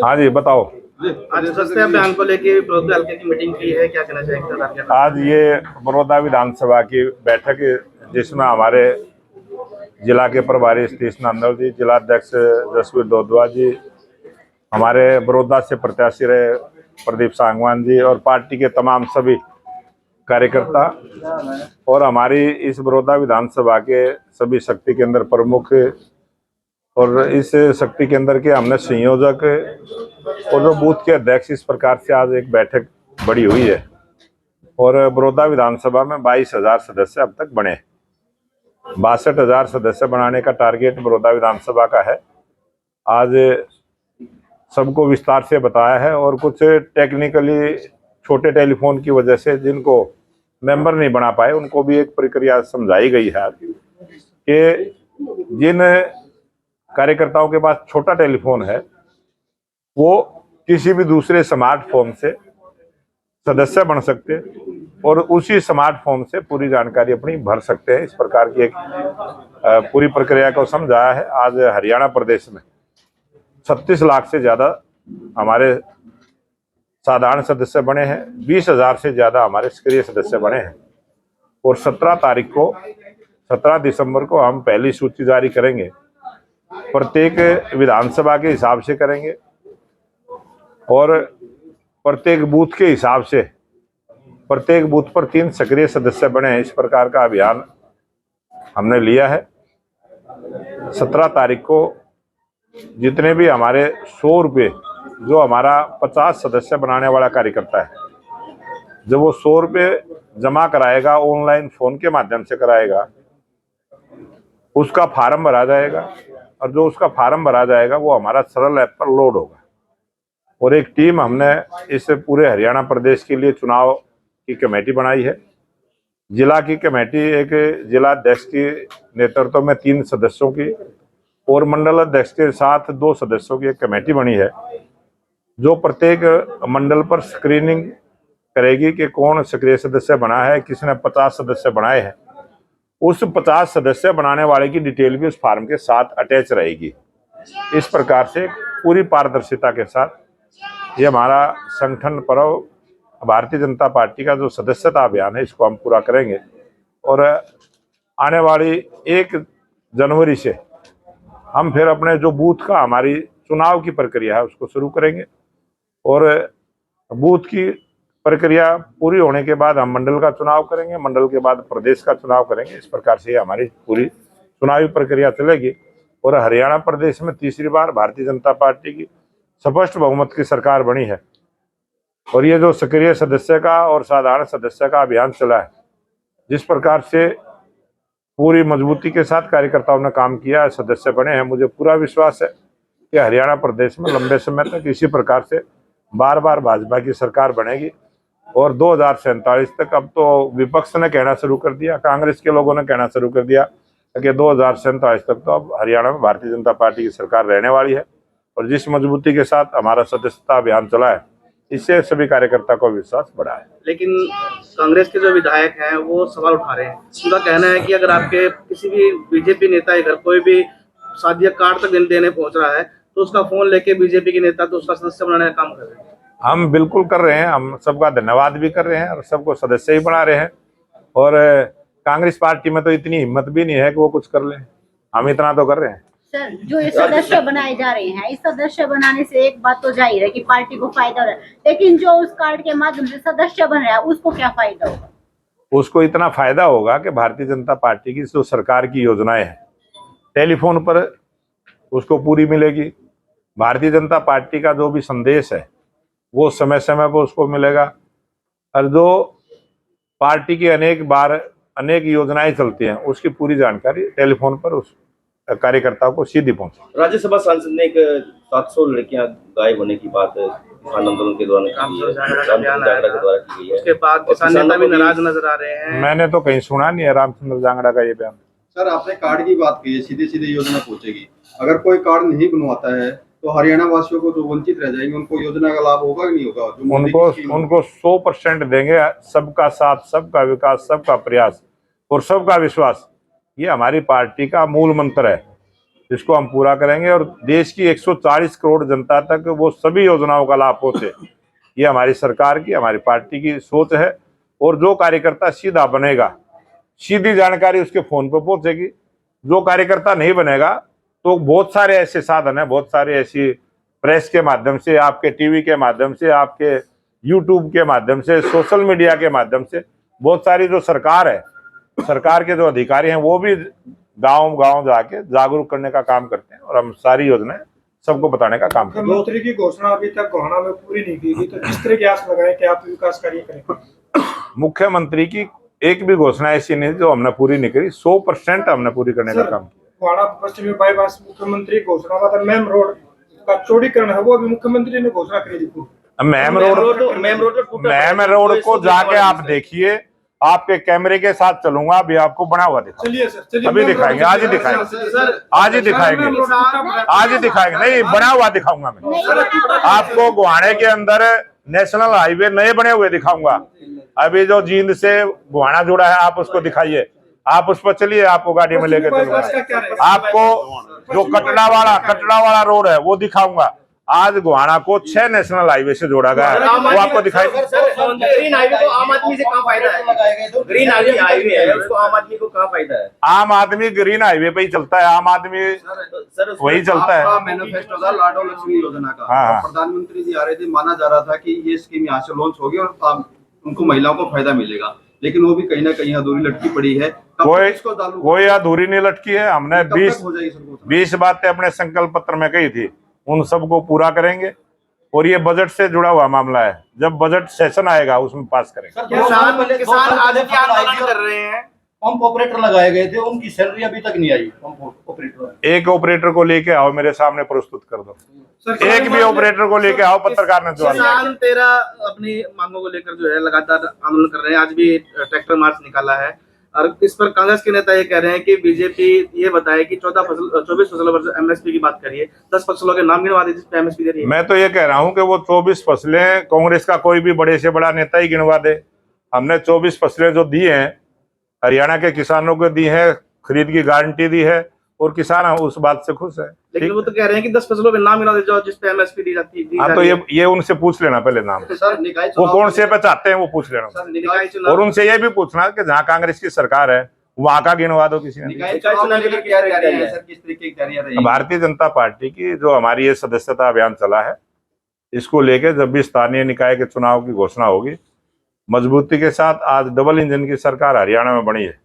हाँ जी, बताओ। आज सस्ते अभियान को लेकर बड़ौदा हल्के की मीटिंग की है, क्या कहना चाहेंगे? आज ये बड़ौदा विधानसभा की बैठक जिसमें हमारे जिला के प्रभारी सतीश नंदल जी, जिला अध्यक्ष जसवीर दोदवा जी, हमारे बड़ौदा से प्रत्याशी रहे प्रदीप सांगवान जी और पार्टी के तमाम सभी कार्यकर्ता और हमारी इस बड़ौदा विधानसभा के सभी शक्ति केंद्र प्रमुख और इस शक्ति केंद्र के हमने संयोजक और जो बूथ के अध्यक्ष, इस प्रकार से आज एक बैठक बड़ी हुई है और बड़ौदा विधानसभा में 22,000 सदस्य अब तक बने। 62,000 सदस्य बनाने का टारगेट बड़ौदा विधानसभा का है। आज सबको विस्तार से बताया है और कुछ टेक्निकली छोटे टेलीफोन की वजह से जिनको मेंबर नहीं बना पाए उनको भी एक प्रक्रिया समझाई गई है कि जिन कार्यकर्ताओं के पास छोटा टेलीफोन है वो किसी भी दूसरे स्मार्टफोन से सदस्य बन सकते और उसी स्मार्टफोन से पूरी जानकारी अपनी भर सकते हैं। इस प्रकार की एक पूरी प्रक्रिया को समझाया है। आज हरियाणा प्रदेश में 36 लाख से ज्यादा हमारे साधारण सदस्य बने हैं, 20,000 से ज्यादा हमारे सक्रिय सदस्य बने हैं और 17 दिसंबर को हम पहली सूची जारी करेंगे। प्रत्येक विधानसभा के हिसाब से करेंगे और प्रत्येक बूथ के हिसाब से प्रत्येक बूथ पर 3 सक्रिय सदस्य बने हैं। इस प्रकार का अभियान हमने लिया है। 17 तारीख को जितने भी हमारे 100 रुपये जो हमारा 50 सदस्य बनाने वाला कार्यकर्ता है, जब वो 100 रुपये जमा कराएगा, ऑनलाइन फोन के माध्यम से कराएगा, उसका फार्म भरा जाएगा और जो उसका फार्म भरा जाएगा वो हमारा सरल ऐप पर लोड होगा और एक टीम हमने इस पूरे हरियाणा प्रदेश के लिए चुनाव की कमेटी बनाई है। जिला की कमेटी एक जिला अध्यक्ष के नेतृत्व में 3 सदस्यों की और मंडल अध्यक्ष के साथ 2 सदस्यों की एक कमेटी बनी है जो प्रत्येक मंडल पर स्क्रीनिंग करेगी कि कौन सक्रिय सदस्य बना है, किसने 50 सदस्य बनाए हैं। उस 50 सदस्य बनाने वाले की डिटेल भी उस फार्म के साथ अटैच रहेगी। इस प्रकार से पूरी पारदर्शिता के साथ ये हमारा संगठन पर्व भारतीय जनता पार्टी का जो सदस्यता अभियान है इसको हम पूरा करेंगे और आने वाली 1 जनवरी से हम फिर अपने जो बूथ का हमारी चुनाव की प्रक्रिया है उसको शुरू करेंगे और बूथ की प्रक्रिया पूरी होने के बाद हम मंडल का चुनाव करेंगे, मंडल के बाद प्रदेश का चुनाव करेंगे। इस प्रकार से हमारी पूरी चुनावी प्रक्रिया चलेगी और हरियाणा प्रदेश में तीसरी बार भारतीय जनता पार्टी की स्पष्ट बहुमत की सरकार बनी है और ये जो सक्रिय सदस्य का और साधारण सदस्य का अभियान चला है, जिस प्रकार से पूरी मजबूती के साथ कार्यकर्ताओं ने काम किया है, सदस्य बने हैं, मुझे पूरा विश्वास है कि हरियाणा प्रदेश में लंबे समय तक इसी प्रकार से बार बार भाजपा की सरकार बनेगी और 2047 तक अब तो विपक्ष ने कहना शुरू कर दिया, कांग्रेस के लोगों ने कहना शुरू कर दिया कि 2047 तक तो अब हरियाणा में भारतीय जनता पार्टी की सरकार रहने वाली है और जिस मजबूती के साथ हमारा सदस्यता अभियान चला है इससे सभी कार्यकर्ता को विश्वास बढ़ा है। लेकिन कांग्रेस के जो विधायक हैं वो सवाल उठा रहे हैं। उनका कहना है कि अगर आपके किसी भी बीजेपी नेता इधर कोई भी शादी कार्ड तक देने पहुंच रहा है तो उसका फोन लेके बीजेपी के नेता तो उसका सदस्य बनाने का काम कर रहे हैं। हम बिल्कुल कर रहे हैं, हम सबका धन्यवाद भी कर रहे हैं और सबको सदस्य ही बना रहे हैं और कांग्रेस पार्टी में तो इतनी हिम्मत भी नहीं है कि वो कुछ कर ले। हम इतना तो कर रहे हैं। सर, जो ये सदस्य बनाए जा रहे हैं, इस सदस्य बनाने से एक बात तो जाहिर है कि पार्टी को फायदा हो रहा है, लेकिन जो उस कार्ड के माध्यम से सदस्य बन रहा है उसको क्या फायदा होगा? उसको इतना फायदा होगा कि भारतीय जनता पार्टी की जो सरकार की योजनाएं हैं टेलीफोन पर उसको पूरी मिलेगी। भारतीय जनता पार्टी का जो भी संदेश है वो समय समय पर उसको मिलेगा और जो पार्टी की अनेक योजनाएं चलती हैं उसकी पूरी जानकारी टेलीफोन पर उस कार्यकर्ताओं को सीधी पहुंचे। राज्यसभा सांसद ने एक 700 लड़कियां गायब होने की बात किसान आंदोलन के दौरान की गई है। उसके बाद किसान नेता भी नाराज नजर आ रहे हैं। मैंने तो कहीं सुना नहीं है रामचंद्र जांगड़ा का ये बयान। सर, आपने कार्ड की बात की है, सीधे सीधे योजना पहुंचेगी। अगर कोई कार्ड नहीं बनवाता है तो हरियाणा वासियों को जो वंचित रह जाएंगे उनको योजना का लाभ होगा कि नहीं होगा? उनको 100% देंगे। सबका साथ, सबका विकास, सबका प्रयास और सबका विश्वास, ये हमारी पार्टी का मूल मंत्र है इसको हम पूरा करेंगे और देश की 140 करोड़ जनता तक वो सभी योजनाओं का लाभ पहुंचे। ये हमारी सरकार की, हमारी पार्टी की सोच है। और जो कार्यकर्ता सीधा बनेगा, सीधी जानकारी उसके फोन पर पहुंचेगी। जो कार्यकर्ता नहीं बनेगा तो बहुत सारे ऐसे साधन है, बहुत सारे ऐसी प्रेस के माध्यम से, आपके टीवी के माध्यम से, आपके यूट्यूब के माध्यम से, सोशल मीडिया के माध्यम से बहुत सारी जो सरकार है, सरकार के जो अधिकारी हैं वो भी गांव गांव जाके जागरूक करने का काम करते हैं और हम सारी योजनाएं सबको बताने का काम करते हैं। मुख्यमंत्री की घोषणा अभी तक गोहाना में पूरी नहीं की गई, तो किस तरह की आस लगाए कि आप विकास कार्य करेंगे? मुख्यमंत्री की एक भी घोषणा ऐसी नहीं जो हमने पूरी नहीं करी, 100% हमने पूरी करने का काम किया। गोहाना पश्चिमी बाईपास मुख्यमंत्री घोषणा का मैम रोड का चौड़ीकरण है, वो अभी मुख्यमंत्री ने घोषणा करी थी। मैम रोड को जाके आप देखिए, आपके कैमरे के साथ चलूंगा, अभी आपको बना हुआ दिखा। चलिए सर, चलिए अभी दिखाएंगे, आज ही दिखाएंगे, आज ही दिखाएंगे, आज ही दिखाएंगे। नहीं, बना हुआ दिखाऊंगा मैं आपको। गोहाने के अंदर नेशनल हाईवे नए बने हुए दिखाऊंगा। अभी जो जींद से गोहाना जुड़ा है आप उसको दिखाइए, आप उस पर चलिए, आपको गाड़ी में लेकर चलूंगा। आपको जो कटड़ा वाला रोड है वो दिखाऊंगा। आज गोहाना को 6 नेशनल हाईवे से जोड़ा गया है, वो आपको दिखाई। ग्रीन हाईवे को आम आदमी से कहाँ फायदा है? ग्रीन हाईवे है, उसको आम आदमी को कहाँ फायदा है? आम आदमी ग्रीन हाईवे पे ही चलता है, आम आदमी वही चलता है। मैनिफेस्टो था लाडो लक्ष्मी योजना का। हाँ। प्रधानमंत्री जी आ रहे थे, माना जा रहा था कि ये स्कीम यहाँ से लॉन्च होगी और उनको महिलाओं को फायदा मिलेगा, लेकिन वो भी कहीं ना कहीं अधूरी लटकी पड़ी है। कोई अधूरी नहीं लटकी है। हमने 20 बातें अपने संकल्प पत्र में कही थी, उन सबको पूरा करेंगे। और ये बजट से जुड़ा हुआ मामला है, जब बजट सेशन आएगा उसमें पास करेंगे। किसान आज भी आंदोलन कर रहे हैं। पंप ऑपरेटर लगाए गए थे, उनकी सैलरी अभी तक नहीं आई। पंप ऑपरेटर, एक ऑपरेटर को लेके आओ, मेरे सामने प्रस्तुत कर दो। एक भी ऑपरेटर को लेके आओ, पत्रकार ने जवाब। किसान 13 अपनी मांगों को लेकर जो है लगातार आंदोलन कर रहे हैं। आज भी ट्रैक्टर मार्च निकाला है और इस पर कांग्रेस के नेता ये कह रहे हैं कि बीजेपी ये बताए कि 24 फसलों पर एमएसपी की बात करिए, 10 फसलों के नाम गिनवा दीजिए जिस पे एमएसपी दे रही है। मैं तो ये कह रहा हूँ कि वो 24 फसलें कांग्रेस का कोई भी बड़े से बड़ा नेता ही गिनवा दे। हमने 24 फसलें जो दी हैं हरियाणा के किसानों को दी है, खरीद की गारंटी दी है और किसान उस बात से खुश है। लेकिन वो तो कह रहे हैं कि 10 फसलों पे नाम गिना दे जाओ जिस पे एमएसपी दी जाती है। हाँ, तो ये उनसे पूछ लेना पहले नाम, वो कौन से पे चाहते हैं वो पूछ लेना। और उनसे ये भी पूछना कि जहाँ कांग्रेस की सरकार है वहां का गिनवा दो किसी ने। भारतीय जनता पार्टी की जो हमारी ये सदस्यता अभियान चला है, इसको लेके जब भी स्थानीय निकाय के चुनाव की घोषणा होगी, मजबूती के साथ आज डबल इंजन की सरकार हरियाणा में बनी है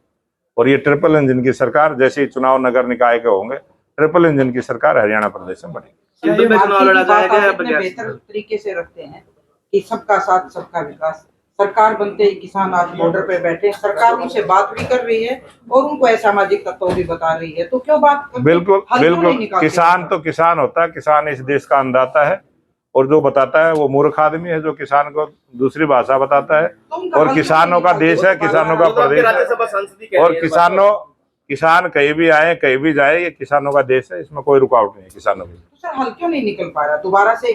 और ये ट्रिपल इंजन की सरकार जैसे ही चुनाव नगर निकाय के होंगे, ट्रिपल इंजन की सरकार हरियाणा प्रदेश में बनेगी। बेहतर तरीके से रखते हैं कि सबका साथ सबका विकास। सरकार बनते ही किसान आज बॉर्डर पे बैठे, सरकार उनसे बात भी कर रही है और उनको असामाजिक तत्व भी बता रही है, तो क्यों बात? बिल्कुल किसान तो किसान होता है, किसान इस देश का अन्नदाता है और जो बताता है वो मूर्ख आदमी है जो किसान को दूसरी भाषा बताता है। और किसानों का देश है, किसानों का प्रदेश है और किसान कहीं भी आए कहीं भी जाए, ये किसानों का देश है, इसमें कोई रुकावट नहीं है किसानों की। तो सर हल क्यों नहीं निकल पा रहा दोबारा से?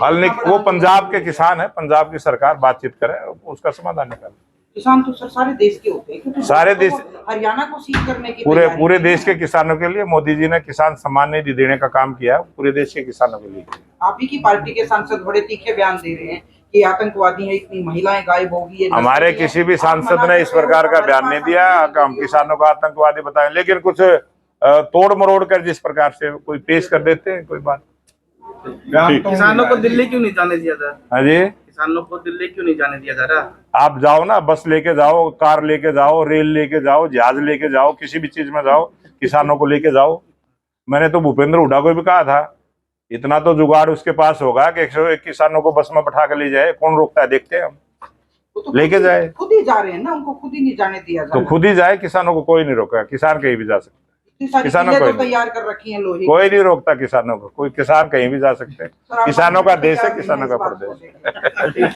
वो पंजाब के किसान है, पंजाब की सरकार बातचीत करे, उसका समाधान निकाले। किसान तो सर सारे देश के होते हैं, सारे देश, हरियाणा को सील करने की पूरे देश के किसानों के लिए मोदी जी ने किसान सम्मान निधि देने का काम किया, पूरे देश के किसानों के लिए। आप ही की पार्टी के सांसद बड़े तीखे बयान दे रहे हैं कि आतंकवादी है, इतनी महिलाएं गायब होगी। हमारे किसी भी सांसद ने इस प्रकार का बयान नहीं दिया हम किसानों को आतंकवादी बताएं, लेकिन कुछ तोड़ मरोड़ कर जिस प्रकार से कोई पेश कर देते हैं कोई बात। किसानों को दिल्ली क्यों नहीं जाने दिया जा रहा? हाँ जी, किसानों को दिल्ली क्यों नहीं जाने दिया जा रहा? आप जाओ ना, बस लेके जाओ, कार लेके जाओ, रेल लेके जाओ, जहाज लेके जाओ, किसी भी चीज में जाओ, किसानों को लेके जाओ। मैंने तो भूपेंद्र हुड्डा को भी कहा था, इतना तो जुगाड़ उसके पास होगा कि 101 किसानों को बस में बैठा कर ले जाए, कौन रोकता है, देखते हैं हम, तो लेके जाए। खुद ही जा रहे हैं ना, उनको खुद ही नहीं जाने दिया तो खुद ही जाए, किसानों को कोई नहीं रोका, किसान कहीं भी जा सकता है। किसानों को तैयार कर रखी है लोहे, कोई नहीं रोकता किसानों को, कोई किसान कहीं भी जा सकते हैं। किसानों का देश है, किसानों का प्रदेश।